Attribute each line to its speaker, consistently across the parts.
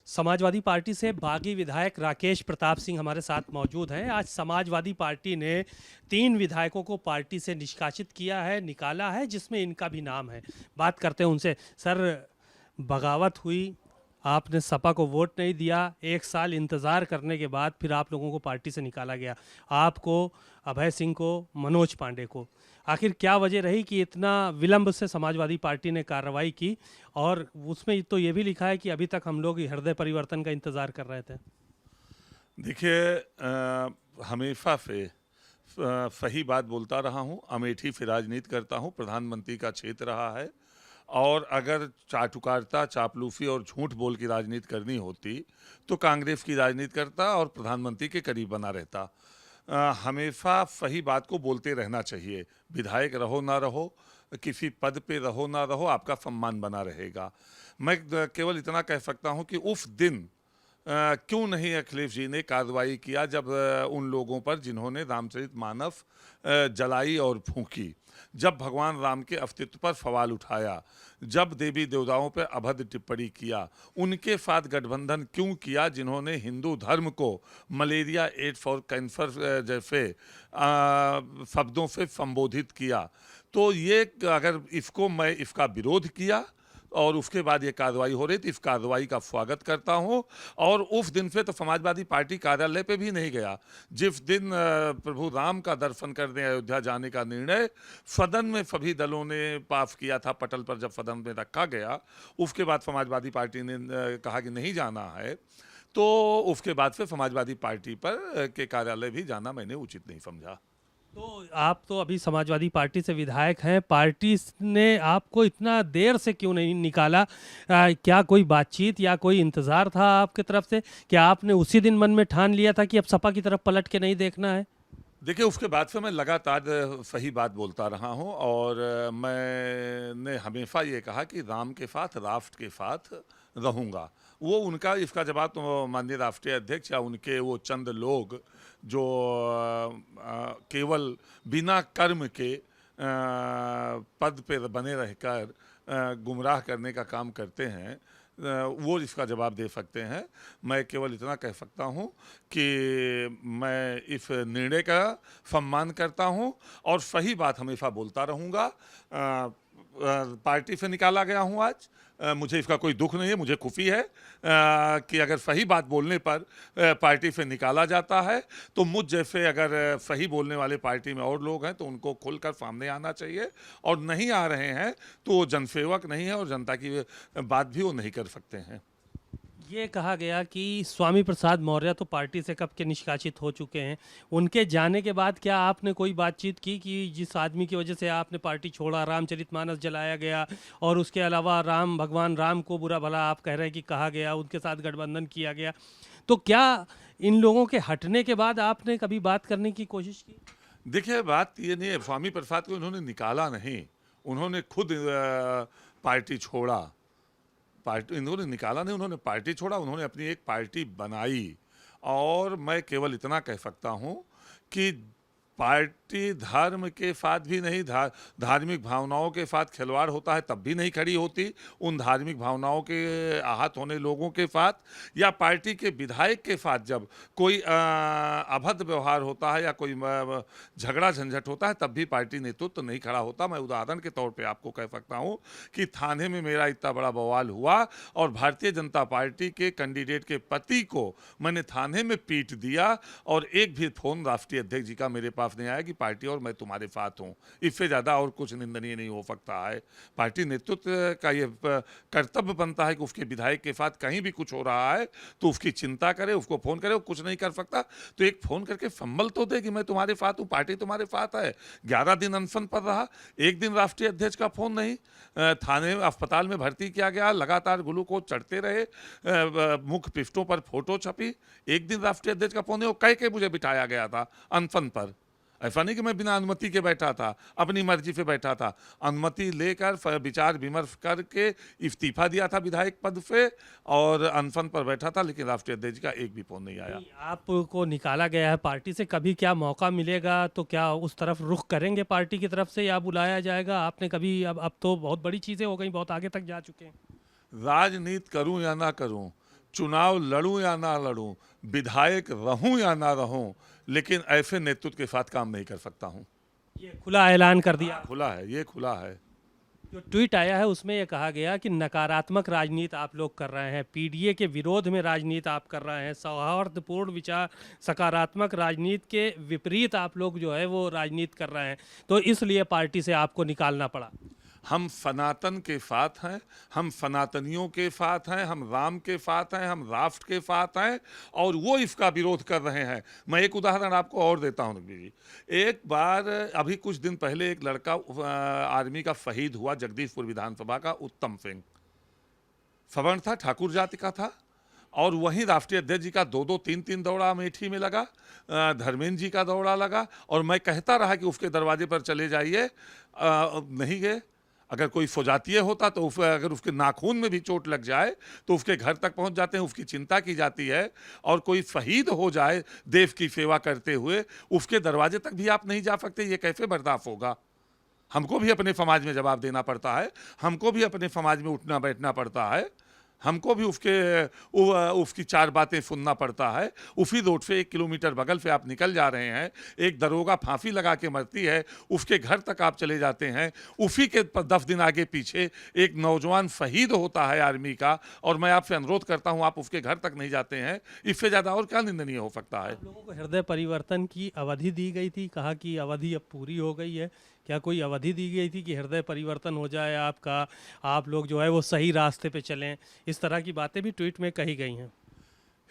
Speaker 1: Samajwadi party से बागी विधायक राकेश प्रताप सिंह हमारे साथ मौजूद हैं। आज समाजवादी पार्टी ने 3 विधायकों को पार्टी से निष्कासित किया है, निकाला है, जिसमें इनका भी नाम है। बात करते हैं उनसे। सर, बगावत हुई, आपने सपा को वोट नहीं दिया, 1 साल इंतज़ार करने के बाद फिर आप लोगों को पार्टी से निकाला गया। आपको, अभय सिंह को, मनोज पांडे को। आखिर क्या वजह रही कि इतना विलंब से समाजवादी पार्टी ने कार्रवाई की? और उसमें तो ये भी लिखा है कि अभी तक हम लोग हृदय परिवर्तन का इंतजार कर रहे थे।
Speaker 2: देखिए, हमेशा से सही बात बोलता रहा हूँ, अमेठी से राजनीति करता हूँ, प्रधानमंत्री का क्षेत्र रहा है। और अगर चाटुकारिता, चापलूसी और झूठ बोल की राजनीति करनी होती तो कांग्रेस की राजनीति करता और प्रधानमंत्री के करीब बना रहता। हमेशा सही बात को बोलते रहना चाहिए। विधायक रहो ना रहो, किसी पद पे रहो ना रहो, आपका सम्मान बना रहेगा। मैं केवल इतना कह सकता हूँ कि उस दिन क्यों नहीं अखिलेश जी ने कार्रवाई किया, जब उन लोगों पर जिन्होंने रामचरितमानस जलाई और फूंकी, जब भगवान राम के अस्तित्व पर सवाल उठाया, जब देवी देवताओं पर अभद्र टिप्पणी किया, उनके साथ गठबंधन क्यों किया जिन्होंने हिंदू धर्म को मलेरिया, एड्स और कैंसर जैसे शब्दों से संबोधित किया। तो ये अगर इसको मैं इसका विरोध किया और उसके बाद ये कार्रवाई हो रही थी, इस कार्रवाई का स्वागत करता हूं। और उस दिन से तो समाजवादी पार्टी कार्यालय पे भी नहीं गया। जिस दिन प्रभु राम का दर्शन करने अयोध्या जाने का निर्णय सदन में सभी दलों ने पास किया था, पटल पर जब सदन में रखा गया, उसके बाद समाजवादी पार्टी ने कहा कि नहीं जाना है, तो उसके बाद से समाजवादी पार्टी पर के कार्यालय भी जाना मैंने उचित नहीं समझा।
Speaker 1: तो आप तो अभी समाजवादी पार्टी से विधायक हैं, पार्टी ने आपको इतना देर से क्यों नहीं निकाला? क्या कोई बातचीत या कोई इंतज़ार था आपकी तरफ से? क्या आपने उसी दिन मन में ठान लिया था कि अब सपा की तरफ पलट के नहीं देखना है?
Speaker 2: देखिए, उसके बाद से मैं लगातार सही बात बोलता रहा हूँ और मैंने हमेशा ये कहा कि राम के साथ, राष्ट्र के साथ रहूँगा। वो उनका इसका जवाब तो माननीय राष्ट्रीय अध्यक्ष या उनके वो चंद लोग जो केवल बिना कर्म के पद पे बने रहकर गुमराह करने का काम करते हैं, वो इसका जवाब दे सकते हैं। मैं केवल इतना कह सकता हूं कि मैं इस निर्णय का सम्मान करता हूं और सही बात हमेशा बोलता रहूंगा। पार्टी से निकाला गया हूं आज, मुझे इसका कोई दुख नहीं है, मुझे खुशी है कि अगर सही बात बोलने पर पार्टी से निकाला जाता है तो मुझ जैसे अगर सही बोलने वाले पार्टी में और लोग हैं तो उनको खुलकर सामने आना चाहिए। और नहीं आ रहे हैं तो वो जनसेवक नहीं है और जनता की बात भी वो नहीं कर सकते हैं।
Speaker 1: ये कहा गया कि स्वामी प्रसाद मौर्य तो पार्टी से कब के निष्कासित हो चुके हैं। उनके जाने के बाद क्या आपने कोई बातचीत की कि जिस आदमी की वजह से आपने पार्टी छोड़ा, रामचरितमानस जलाया गया और उसके अलावा भगवान राम को बुरा भला आप कह रहे हैं कि कहा गया, उनके साथ गठबंधन किया गया, तो क्या इन लोगों के हटने के बाद आपने कभी बात करने की कोशिश की?
Speaker 2: देखिए, बात ये नहीं है, स्वामी प्रसाद को इन्होंने निकाला नहीं, उन्होंने खुद पार्टी छोड़ा। पार्टी इन्होंने निकाला नहीं, उन्होंने पार्टी छोड़ा, उन्होंने अपनी एक पार्टी बनाई। और मैं केवल इतना कह सकता हूं कि पार्टी धर्म के साथ भी नहीं, धार्मिक भावनाओं के साथ खिलवाड़ होता है तब भी नहीं खड़ी होती। उन धार्मिक भावनाओं के आहत होने लोगों के साथ या पार्टी के विधायक के साथ जब कोई अभद्र व्यवहार होता है या कोई झगड़ा झंझट होता है तब भी पार्टी नेतृत्व तो नहीं खड़ा होता। मैं उदाहरण के तौर पे आपको कह सकता हूं कि थाने में मेरा इतना बड़ा बवाल हुआ और भारतीय जनता पार्टी के कैंडिडेट के पति को मैंने थाने में पीट दिया और एक भी फोन राष्ट्रीय अध्यक्ष जी का मेरे पास नहीं आया कि पार्टी और मैं तुम्हारे साथ हूं। इससे ज्यादा और कुछ निंदनीय नहीं हो सकता है। पार्टी नेतृत्व का ये कर्तव्य बनता है कि उसके विधायक के साथ कहीं भी कुछ हो रहा है तो उसकी चिंता करे, उसको फोन करे। वो कुछ नहीं कर सकता तो एक फोन करके संबल तो दे कि मैं तुम्हारे साथ हूं, पार्टी तुम्हारे साथ है। 11 दिन अनशन पर रहा, एक दिन राष्ट्रीय अध्यक्ष का फोन नहीं। थाने अस्पताल में भर्ती किया गया, लगातार ग्लूकोज चढ़ते रहे, मुख्य पृष्ठों पर फोटो छपी, एक दिन राष्ट्रीय अध्यक्ष का फोन नहीं। वो कह के मुझे बिठाया गया था अनशन पर। ऐसा नहीं कि मैं बिना अनुमति के बैठा था, अपनी मर्जी से बैठा था। अनुमति लेकर विचार विमर्श करके इस्तीफा दिया था विधायक पद से और अनशन पर बैठा था, लेकिन राष्ट्रीय अध्यक्ष का एक भी फोन नहीं आया।
Speaker 1: आपको निकाला गया है पार्टी से, कभी क्या मौका मिलेगा तो क्या उस तरफ रुख करेंगे पार्टी की तरफ से या बुलाया जाएगा? आपने कभी, अब तो बहुत बड़ी चीज़ें हो गई, बहुत आगे तक जा चुके हैं।
Speaker 2: राजनीति करूं या ना करूं, चुनाव लड़ूं या ना लड़ूं, विधायक रहूं या ना रहूं, लेकिन ऐसे नेतृत्व के साथ काम नहीं कर सकता हूं।
Speaker 1: ये खुला ऐलान कर दिया।
Speaker 2: खुला है, ये खुला है।
Speaker 1: जो ट्वीट आया है उसमें यह कहा गया कि नकारात्मक राजनीति आप लोग कर रहे हैं, पीडीए के विरोध में राजनीति आप कर रहे हैं, सौहार्दपूर्ण विचार सकारात्मक राजनीति के विपरीत आप लोग जो है वो राजनीति कर रहे हैं, तो इसलिए पार्टी से आपको निकालना पड़ा।
Speaker 2: हम सनातन के साथ हैं, हम सनातनियों के साथ हैं, हम राम के साथ हैं, हम राष्ट्र के साथ हैं, और वो इसका विरोध कर रहे हैं। मैं एक उदाहरण आपको और देता हूं नकवी जी। एक बार अभी कुछ दिन पहले एक लड़का आर्मी का शहीद हुआ, जगदीशपुर विधानसभा का, उत्तम सिंह। सवर्ण था, ठाकुर जाति का था, और वहीं राष्ट्रीय अध्यक्ष जी का 2-2, 3-3 दौड़ा अमेठी में लगा, धर्मेंद्र जी का दौड़ा लगा, और मैं कहता रहा कि उसके दरवाजे पर चले जाइए, नहीं गए। अगर कोई फौजातीय होता तो अगर उसके नाखून में भी चोट लग जाए तो उसके घर तक पहुंच जाते हैं, उसकी चिंता की जाती है। और कोई शहीद हो जाए देश की सेवा करते हुए, उसके दरवाजे तक भी आप नहीं जा सकते, ये कैसे बर्दाश्त होगा? हमको भी अपने समाज में जवाब देना पड़ता है, हमको भी अपने समाज में उठना बैठना पड़ता है, हमको भी उसकी 4 बातें सुनना पड़ता है। उसी रोड से 1 किलोमीटर बगल से आप निकल जा रहे हैं, एक दरोगा फांसी लगा के मरती है, उसके घर तक आप चले जाते हैं, उसी के 10 दिन आगे पीछे एक नौजवान शहीद होता है आर्मी का, और मैं आपसे अनुरोध करता हूं आप उसके घर तक नहीं जाते हैं। इससे ज़्यादा और क्या निंदनीय हो सकता है?
Speaker 1: आप लोगों को हृदय परिवर्तन की अवधि दी गई थी, कहा कि अवधि अब पूरी हो गई है, क्या कोई अवधि दी गई थी कि हृदय परिवर्तन हो जाए आपका, आप लोग जो है वो सही रास्ते पे चलें? इस तरह की बातें भी ट्वीट में कही गई हैं।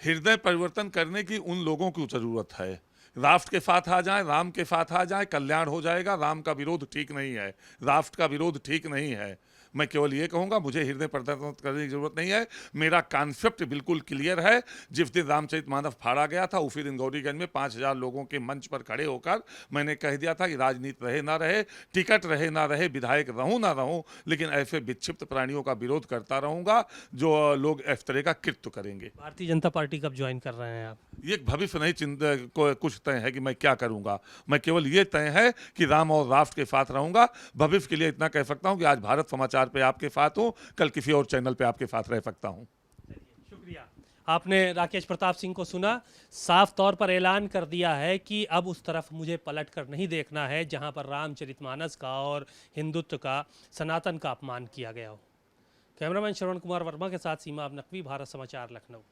Speaker 2: हृदय परिवर्तन करने की उन लोगों की जरूरत है, राष्ट्र के साथ आ जाएं, राम के साथ आ जाएं, कल्याण हो जाएगा। राम का विरोध ठीक नहीं है, राष्ट्र का विरोध ठीक नहीं है। मैं केवल ये कहूंगा, मुझे हृदय परिवर्तन करने की जरूरत नहीं है, मेरा कॉन्सेप्ट बिल्कुल क्लियर है। जिस दिन रामचरितमानस फाड़ा गया था उसी दिन गौरीगंज में 5000 लोगों के मंच पर खड़े होकर मैंने कह दिया था कि राजनीति रहे ना रहे, टिकट रहे ना रहे, विधायक रहूं ना रहूं, लेकिन ऐसे विक्षिप्त प्राणियों का विरोध करता रहूंगा जो लोग इस तरह का कृत्य करेंगे।
Speaker 1: भारतीय जनता पार्टी कब ज्वाइन कर रहे हैं आप?
Speaker 2: ये भविष्य नहीं चिंता कुछ तय है कि मैं क्या करूंगा। मैं केवल ये तय है कि राम और राष्ट्र के साथ रहूंगा। भविष्य के लिए इतना कह सकता हूं कि आज भारत समाचार पे आपके साथ हूं, कल किसी और चैनल पे आपके साथ रह सकता हूं।
Speaker 1: शुक्रिया। आपने राकेश प्रताप सिंह को सुना, साफ तौर पर ऐलान कर दिया है कि अब उस तरफ मुझे पलट कर नहीं देखना है जहां पर रामचरितमानस का और हिंदुत्व का, सनातन का अपमान किया गया हो। कैमरामैन श्रवण कुमार वर्मा के साथ सीमा अब नकवी, भारत समाचार, लखनऊ।